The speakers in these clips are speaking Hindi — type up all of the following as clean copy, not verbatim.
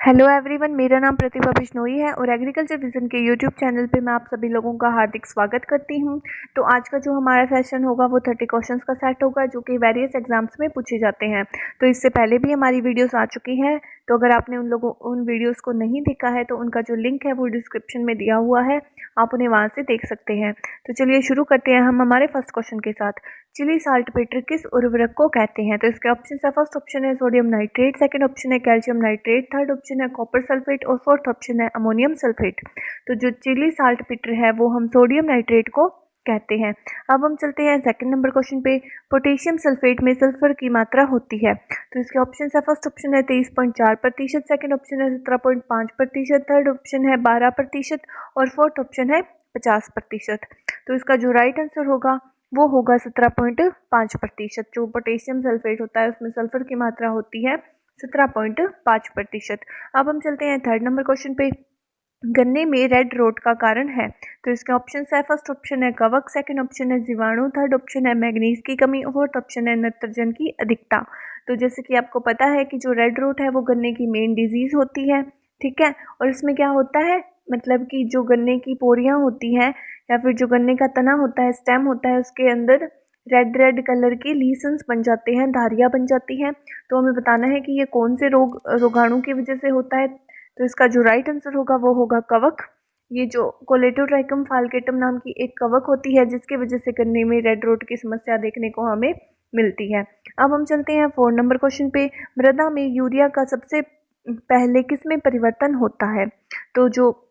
हेलो एवरीवन, मेरा नाम प्रतिभा बिश्नोई है और एग्रीकल्चर विजन के यूट्यूब चैनल पे मैं आप सभी लोगों का हार्दिक स्वागत करती हूँ। तो आज का जो हमारा सेशन होगा वो 30 क्वेश्चंस का सेट होगा जो कि वेरियस एग्जाम्स में पूछे जाते हैं। तो इससे पहले भी हमारी वीडियोस आ चुकी हैं, तो अगर आपने उन वीडियोस को नहीं देखा है तो उनका जो लिंक है वो डिस्क्रिप्शन में दिया हुआ है, आप उन्हें वहाँ से देख सकते हैं। तो चलिए शुरू करते हैं हम हमारे फर्स्ट क्वेश्चन के साथ। चिली साल्टपेटर किस उर्वरक को कहते हैं? तो इसके ऑप्शन है, फर्स्ट ऑप्शन है सोडियम नाइट्रेट, सेकंड ऑप्शन है कैल्शियम नाइट्रेट, थर्ड ऑप्शन है कॉपर सल्फेट और फोर्थ ऑप्शन है अमोनियम सल्फेट। तो जो चिली साल्टपेटर है वो हम सोडियम नाइट्रेट को कहते हैं। अब हम चलते हैं सेकंड नंबर क्वेश्चन पे। पोटेशियम सल्फेट में सल्फर की मात्रा होती है? तो इसके ऑप्शन है, फर्स्ट ऑप्शन है 23.4%, सेकंड ऑप्शन है 17.5%, थर्ड ऑप्शन है 12% और फोर्थ ऑप्शन है 50%। तो इसका जो राइट आंसर होगा वो होगा 17.5%। जो पोटेशियम सल्फेट होता है उसमें सल्फर की मात्रा होती है 17.5%। अब हम चलते हैं थर्ड नंबर क्वेश्चन पे। गन्ने में रेड रोट का कारण है? तो इसके ऑप्शन है, फर्स्ट ऑप्शन है कवक, सेकंड ऑप्शन है जीवाणु, थर्ड ऑप्शन है मैग्नीज की कमी, फोर्थ ऑप्शन है नाइट्रोजन की अधिकता। तो जैसे कि आपको पता है कि जो रेड रोट है वो गन्ने की मेन डिजीज होती है, ठीक है। और इसमें क्या होता है, मतलब कि जो गन्ने की पोरियां होती हैं या फिर जो गन्ने का तना होता है, स्टेम होता है, उसके अंदर रेड रेड कलर की लीसन्स बन जाते हैं, धारियां बन जाती हैं। तो हमें बताना है कि ये कौन से रोगाणु की वजह से होता है। तो इसका जो राइट आंसर होगा वो होगा कवक। ये जो कोलेटोट्राइकम फाल्केटम नाम की एक कवक होती है जिसकी वजह से गन्ने में रेड रोट की समस्या देखने को हमें मिलती है। अब हम चलते हैं 4 नंबर क्वेश्चन पे। मृदा में यूरिया का सबसे पहले किस में परिवर्तन होता है? तो जो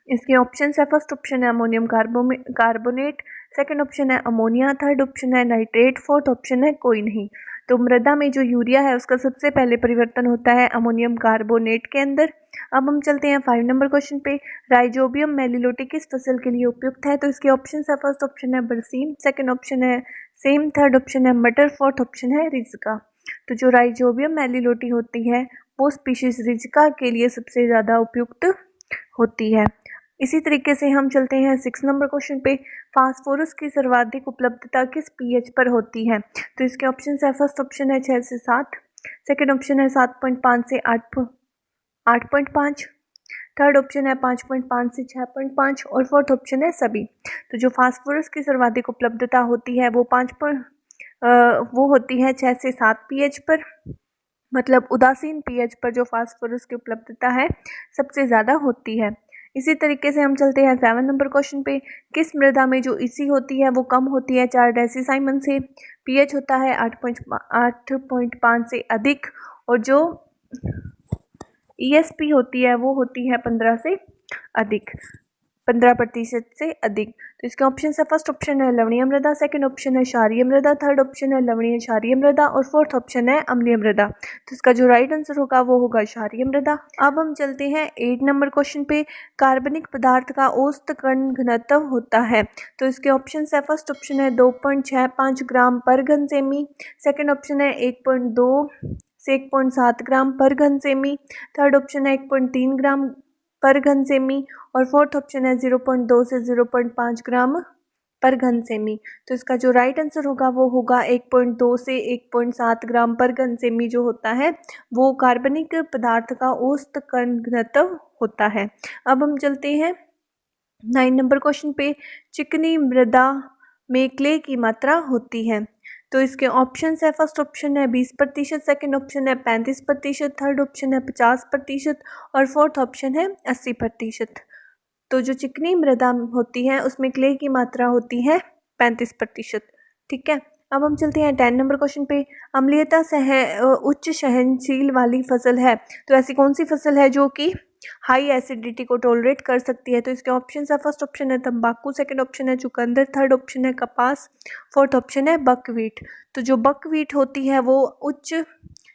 इसके ऑप्शन है, फर्स्ट ऑप्शन है अमोनियम कार्बोनेट, सेकंड ऑप्शन है अमोनिया, थर्ड ऑप्शन है नाइट्रेट, फोर्थ ऑप्शन है कोई नहीं। तो मृदा में जो यूरिया है उसका सबसे पहले परिवर्तन होता है अमोनियम कार्बोनेट के अंदर। अब हम चलते हैं 5 नंबर क्वेश्चन पे। राइजोबियम मेलिलोटी किस फसल के लिए उपयुक्त है? तो इसके ऑप्शन है, फर्स्ट ऑप्शन है बरसीम, सेकंड ऑप्शन है सेम, थर्ड ऑप्शन है मटर, फोर्थ ऑप्शन है रिज्का। तो जो राइजोबियम मेलिलोटी होती है वो स्पीशीज रिज्का के लिए सबसे ज़्यादा उपयुक्त होती है। इसी तरीके से हम चलते हैं 6 नंबर क्वेश्चन पे। फास्फोरस की सर्वाधिक उपलब्धता किस पीएच पर होती है? तो इसके ऑप्शन है, फर्स्ट ऑप्शन है 6 से 7, सेकंड ऑप्शन है 7.5 से 8.5, थर्ड ऑप्शन है 5.5 से 6.5 और फोर्थ ऑप्शन है सभी। तो जो फास्फोरस की सर्वाधिक उपलब्धता होती है वो होती है 6 से 7 पीएच पर, मतलब उदासीन पीएच पर जो फास्फोरस की उपलब्धता है सबसे ज़्यादा होती है। इसी तरीके से हम चलते हैं 7 नंबर क्वेश्चन पे। किस मृदा में जो ईसी होती है वो कम होती है 4 डेसीसाइमन से? पीएच होता है 8.5 से अधिक और जो ईएसपी होती है वो होती है 15% से अधिक। तो इसके ऑप्शन है, फर्स्ट ऑप्शन है लवणीय मृदा, सेकंड ऑप्शन है क्षारीय मृदा, थर्ड ऑप्शन है लवणीय क्षारीय मृदा और फोर्थ ऑप्शन है अम्लीय मृदा। तो इसका जो राइट आंसर होगा वो होगा क्षारीय मृदा। अब हम चलते हैं 8 नंबर क्वेश्चन पे। कार्बनिक पदार्थ का औसत कण घनत्व होता है? तो इसके ऑप्शन है, फर्स्ट ऑप्शन है 2.65 ग्राम पर घन सेमी, सेकेंड ऑप्शन है 1.2 से 1.7 ग्राम पर घन सेमी, थर्ड ऑप्शन है 1.3 ग्राम पर घन सेमी और फोर्थ ऑप्शन है 0.2 से 0.5 ग्राम पर घन सेमी। तो इसका जो राइट आंसर होगा वो होगा 1.2 से 1.7 ग्राम पर घन सेमी जो होता है वो कार्बनिक पदार्थ का औसत कण घनत्व होता है। अब हम चलते हैं 9 नंबर क्वेश्चन पे। चिकनी मृदा में क्ले की मात्रा होती है? तो इसके ऑप्शन है, फर्स्ट ऑप्शन है 20%, सेकंड ऑप्शन है 35%, थर्ड ऑप्शन है 50% और फोर्थ ऑप्शन है 80%। तो जो चिकनी मृदा होती है उसमें क्ले की मात्रा होती है 35%, ठीक है। अब हम चलते हैं 10 नंबर क्वेश्चन पे। अम्लीयता उच्च सहनशील वाली फसल है? तो ऐसी कौन सी फसल है जो कि हाई एसिडिटी को टॉलरेट कर सकती है? तो इसके ऑप्शन है, फर्स्ट ऑप्शन है तंबाकू, सेकंड ऑप्शन है चुकंदर, थर्ड ऑप्शन है कपास, फोर्थ ऑप्शन है बकवीट। तो जो बकवीट होती है वो उच्च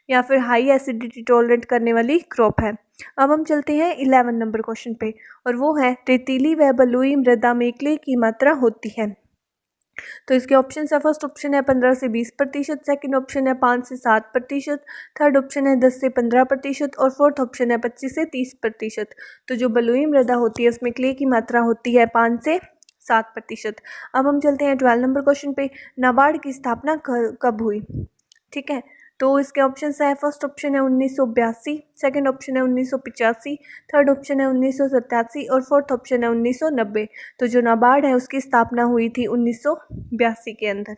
या फिर हाई एसिडिटी टॉलरेट करने वाली क्रॉप है। अब हम चलते हैं 11 नंबर क्वेश्चन पे और वो है रेतीली व बलुई मृदा में क्ले की मात्रा होती है? तो इसके ऑप्शन है, फर्स्ट ऑप्शन है 15 से 20%, सेकंड ऑप्शन है 5 से 7%, थर्ड ऑप्शन है 10 से 15% और फोर्थ ऑप्शन है 25 से 30%। तो जो बलुई मृदा होती है उसमें क्ले की मात्रा होती है 5 से 7%। अब हम चलते हैं 12 नंबर क्वेश्चन पे। नाबार्ड की स्थापना कब हुई? ठीक है, तो इसके ऑप्शन है, फर्स्ट ऑप्शन है 1982, सेकंड ऑप्शन है 1985, थर्ड ऑप्शन है 1987 और फोर्थ ऑप्शन है 1990। तो जो नाबार्ड है उसकी स्थापना हुई थी 1982 के अंदर।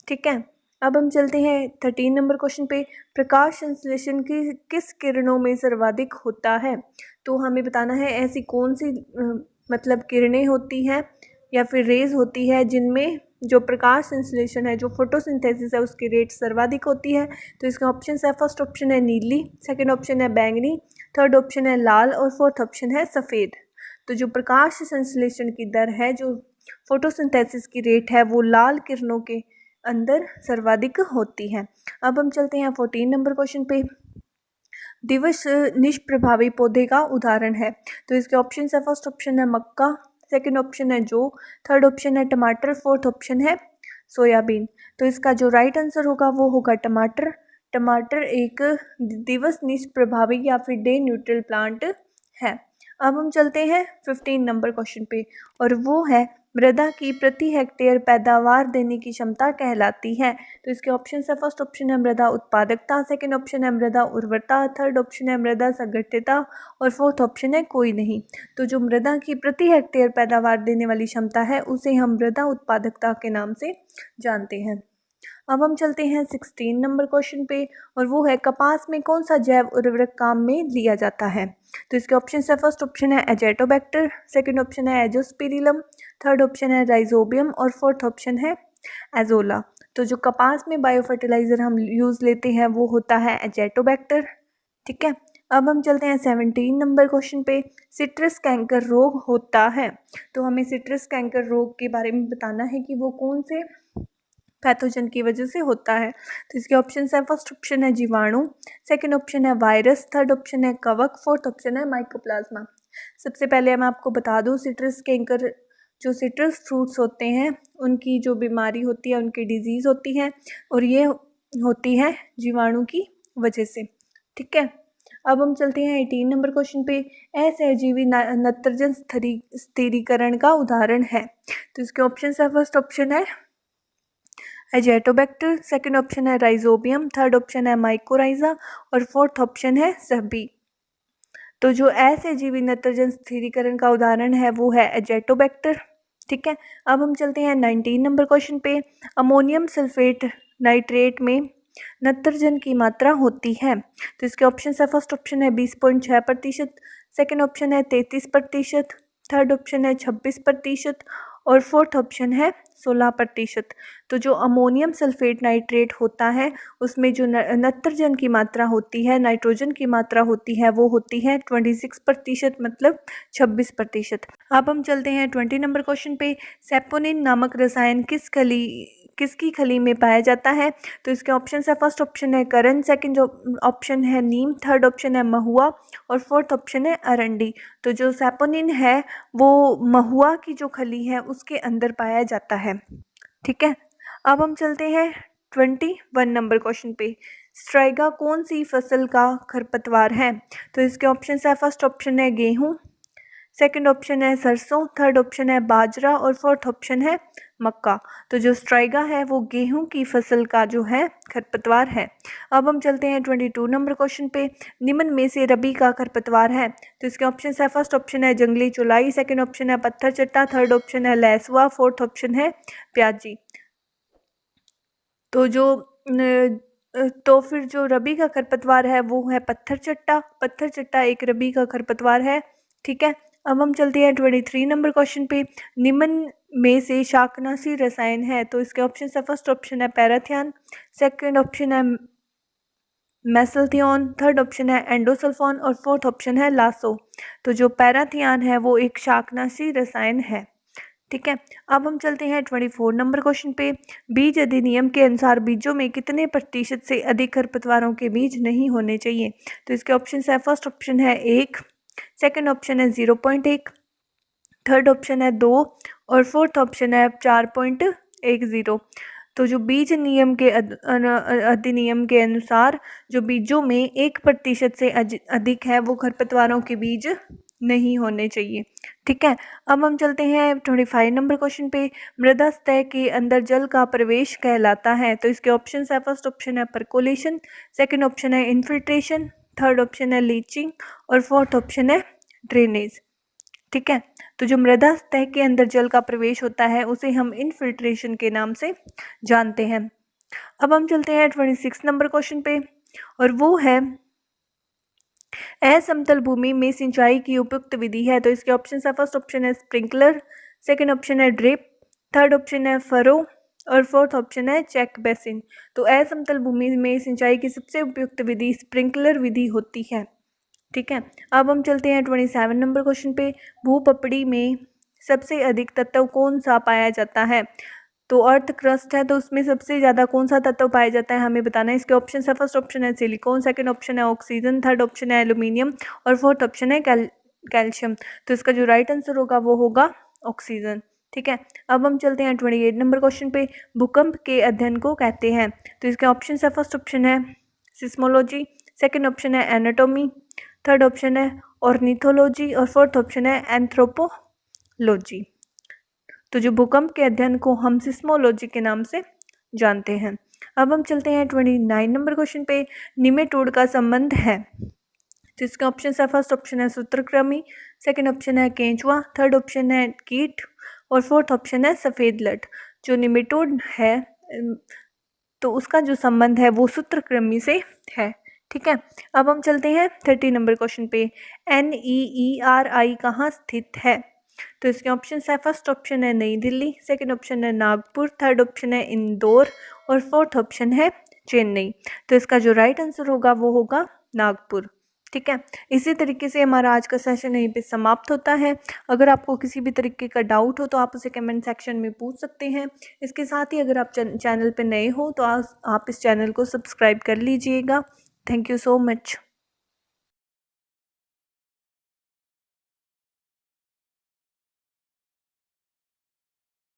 ठीक है, अब हम चलते हैं 13 नंबर क्वेश्चन पे। प्रकाश संश्लेषण की किस किरणों में सर्वाधिक होता है? तो हमें बताना है ऐसी कौन सी मतलब किरणें होती हैं या फिर रेज होती है जिनमें जो प्रकाश संश्लेषण है, जो फोटोसिंथेसिस है, उसकी रेट सर्वाधिक होती है। तो इसका ऑप्शन है, फर्स्ट ऑप्शन है नीली, सेकंड ऑप्शन है बैंगनी, थर्ड ऑप्शन है लाल और फोर्थ ऑप्शन है सफ़ेद। तो जो प्रकाश संश्लेषण की दर है, जो फोटोसिंथेसिस की रेट है, वो लाल किरणों के अंदर सर्वाधिक होती है। अब हम चलते हैं 14 नंबर क्वेश्चन पे। दिवस निष्प्रभावी पौधे का उदाहरण है। तो इसके ऑप्शन है, फर्स्ट ऑप्शन है मक्का, सेकंड ऑप्शन है जौ, थर्ड ऑप्शन है टमाटर, फोर्थ ऑप्शन है सोयाबीन। तो इसका जो राइट आंसर होगा वो होगा टमाटर। टमाटर एक दिवस निष्प्रभावी या फिर डे न्यूट्रल प्लांट है। अब हम चलते हैं 15 नंबर क्वेश्चन पे, और वो है मृदा की प्रति हेक्टेयर पैदावार देने की क्षमता कहलाती है। तो इसके ऑप्शन है, फर्स्ट ऑप्शन है मृदा उत्पादकता, सेकंड ऑप्शन है मृदा उर्वरता, थर्ड ऑप्शन है मृदा संगठितता और फोर्थ ऑप्शन है कोई नहीं। तो जो मृदा की प्रति हेक्टेयर पैदावार देने वाली क्षमता है उसे हम मृदा उत्पादकता के नाम से जानते हैं। अब हम चलते हैं 16 नंबर क्वेश्चन पे, और वो है कपास में कौन सा जैव उर्वरक काम में लिया जाता है? तो इसके ऑप्शन है, फर्स्ट ऑप्शन है एजेटोबैक्टर, सेकंड ऑप्शन है एजोस्पिरिलम, थर्ड ऑप्शन है राइजोबियम और फोर्थ ऑप्शन है एजोला। तो जो कपास में बायो फर्टिलाइज़र हम यूज़ लेते हैं वो होता है एजेटोबैक्टर। ठीक है, अब हम चलते हैं 17 नंबर क्वेश्चन पे। सिट्रस कैंकर रोग होता है। तो हमें सिट्रस कैंकर रोग के बारे में बताना है कि वो कौन से पैथोजन की वजह से होता है। तो इसके ऑप्शन है, फर्स्ट ऑप्शन है जीवाणु, सेकंड ऑप्शन है वायरस, थर्ड ऑप्शन है कवक, फोर्थ ऑप्शन है माइकोप्लाज्मा। सबसे पहले मैं आपको बता दूं, सिट्रस कैंकर जो सिट्रस फ्रूट्स होते हैं उनकी जो बीमारी होती है, उनकी डिजीज़ होती है, और ये होती है जीवाणु की वजह से। ठीक है, अब हम चलते हैं 18 नंबर क्वेश्चन पे। असहजीवी नत्रजन स्थिरीकरण का उदाहरण है। तो इसके ऑप्शन है, फर्स्ट ऑप्शन है एजेटोबैक्टर, सेकंड ऑप्शन है राइजोबियम, थर्ड ऑप्शन है माइकोराइजा और फोर्थ ऑप्शन है सभी। तो जो असहजीवी नत्रजन स्थिरीकरण का उदाहरण है वो है एजेटोबैक्टर। ठीक है, अब हम चलते हैं 19 नंबर क्वेश्चन पे। अमोनियम सल्फेट नाइट्रेट में नत्रजन की मात्रा होती है। तो इसके ऑप्शन है, फर्स्ट ऑप्शन है 20.6%, सेकेंड ऑप्शन है 33%, थर्ड ऑप्शन है 26% और फोर्थ ऑप्शन है 16%। तो जो अमोनियम सल्फेट नाइट्रेट होता है उसमें जो नत्रजन की मात्रा होती है, नाइट्रोजन की मात्रा होती है, वो होती है 26%, मतलब 26%। अब हम चलते हैं 20 नंबर क्वेश्चन पे। सेपोनिन नामक रसायन किसकी खली में पाया जाता है? तो इसके ऑप्शन है, फर्स्ट ऑप्शन है करण, सेकंड ऑप्शन है नीम, थर्ड ऑप्शन है महुआ और फोर्थ ऑप्शन है अरंडी। तो जो सेपोनिन है वो महुआ की जो खली है उसके अंदर पाया जाता है। ठीक है, अब हम चलते हैं 21 नंबर क्वेश्चन पे। स्ट्राइगा कौन सी फसल का खरपतवार है? तो इसके ऑप्शन है, फर्स्ट ऑप्शन है गेहूँ, सेकंड ऑप्शन है सरसों, थर्ड ऑप्शन है बाजरा और फोर्थ ऑप्शन है मक्का। तो जो स्ट्राइगा है वो गेहूं की फसल का जो है खरपतवार है। अब हम चलते हैं 22 नंबर क्वेश्चन पे। निम्न में से रबी का खरपतवार है। तो इसके ऑप्शन है, फर्स्ट ऑप्शन है जंगली चौलाई, सेकंड ऑप्शन है पत्थर चट्टा, थर्ड ऑप्शन है लहसुआ, फोर्थ ऑप्शन है प्याजी। तो फिर जो रबी का खरपतवार है वो है पत्थर चट्टा। पत्थर चट्टा एक रबी का खरपतवार है। ठीक है, अब हम चलते हैं 23 नंबर क्वेश्चन पे। निम्न में से शाकनाशी रसायन है। तो इसके ऑप्शन है, फर्स्ट ऑप्शन है पैराथियन, सेकंड ऑप्शन है मेसल्थियोन, थर्ड ऑप्शन है एंडोसल्फान और फोर्थ ऑप्शन है लासो। तो जो पैराथियन है वो एक शाकनाशी रसायन है। ठीक है, अब हम चलते हैं 24 नंबर क्वेश्चन पे। बीज अधिनियम के अनुसार बीजों में कितने प्रतिशत से अधिक खरपतवारों के बीज नहीं होने चाहिए? तो इसके ऑप्शन है, फर्स्ट ऑप्शन है 1, सेकंड ऑप्शन है 0.1, थर्ड ऑप्शन है 2 और फोर्थ ऑप्शन है 4.10। तो जो बीज नियम के अधिनियम के अनुसार जो बीजों में 1% से अधिक है वो खरपतवारों के बीज नहीं होने चाहिए। ठीक है, अब हम चलते हैं 25 नंबर क्वेश्चन पे। मृदा सतह के अंदर जल का प्रवेश कहलाता है। तो इसके ऑप्शन है, फर्स्ट ऑप्शन है परकोलेशन, सेकंड ऑप्शन है इन्फिल्ट्रेशन, थर्ड ऑप्शन है लीचिंग और फोर्थ ऑप्शन है ड्रेनेज। ठीक है, तो जो मृदा सतह के अंदर जल का प्रवेश होता है उसे हम इन्फिल्ट्रेशन के नाम से जानते हैं। अब हम चलते हैं 26 नंबर क्वेश्चन पे और वो है असमतल भूमि में सिंचाई की उपयुक्त विधि है। तो इसके ऑप्शन है, फर्स्ट ऑप्शन है स्प्रिंकलर, सेकंड ऑप्शन है ड्रिप, थर्ड ऑप्शन है फरो और फोर्थ ऑप्शन है चेक बेसिन। तो असमतल भूमि में सिंचाई की सबसे उपयुक्त विधि स्प्रिंकलर विधि होती है। ठीक है, अब हम चलते हैं 27 नंबर क्वेश्चन पे। भूपपड़ी में सबसे अधिक तत्व कौन सा पाया जाता है। तो अर्थ क्रस्ट है, तो उसमें सबसे ज़्यादा कौन सा तत्व पाया जाता है हमें बताना है। इसके ऑप्शन है, फर्स्ट ऑप्शन है सिलिकॉन, सेकंड ऑप्शन है ऑक्सीजन, थर्ड ऑप्शन है एल्यूमिनियम और फोर्थ ऑप्शन है कैल्शियम। तो इसका जो राइट आंसर होगा वो होगा ऑक्सीजन। ठीक है, अब हम चलते हैं 28 नंबर क्वेश्चन पे। भूकंप के अध्ययन को कहते हैं। तो इसके ऑप्शन है, फर्स्ट ऑप्शन है सिस्मोलॉजी, सेकेंड ऑप्शन है एनाटोमी, थर्ड ऑप्शन है ऑर्निथोलॉजी और फोर्थ ऑप्शन है एंथ्रोपोलॉजी। तो जो भूकंप के अध्ययन को हम सिस्मोलॉजी के नाम से जानते हैं। अब हम चलते हैं 29 नंबर क्वेश्चन पे। निमेटोड का संबंध है। तो इसके ऑप्शन है, फर्स्ट ऑप्शन है सूत्रकृमि, सेकंड ऑप्शन है केंचुआ, थर्ड ऑप्शन है कीट और फोर्थ ऑप्शन है सफ़ेद लट। जो निमेटोड है तो उसका जो संबंध है वो सूत्रकृमि से है। ठीक है, अब हम चलते हैं 30 नंबर क्वेश्चन पे। NEERI कहाँ स्थित है। तो इसके ऑप्शन है, फर्स्ट ऑप्शन है नई दिल्ली, सेकंड ऑप्शन है नागपुर, थर्ड ऑप्शन है इंदौर और फोर्थ ऑप्शन है चेन्नई। तो इसका जो राइट आंसर होगा वो होगा नागपुर। ठीक है, इसी तरीके से हमारा आज का सेशन यहीं पे समाप्त होता है। अगर आपको किसी भी तरीके का डाउट हो तो आप उसे कमेंट सेक्शन में पूछ सकते हैं। इसके साथ ही अगर आप चैनल पे नए हो तो आप इस चैनल को सब्सक्राइब कर लीजिएगा। Thank you so much.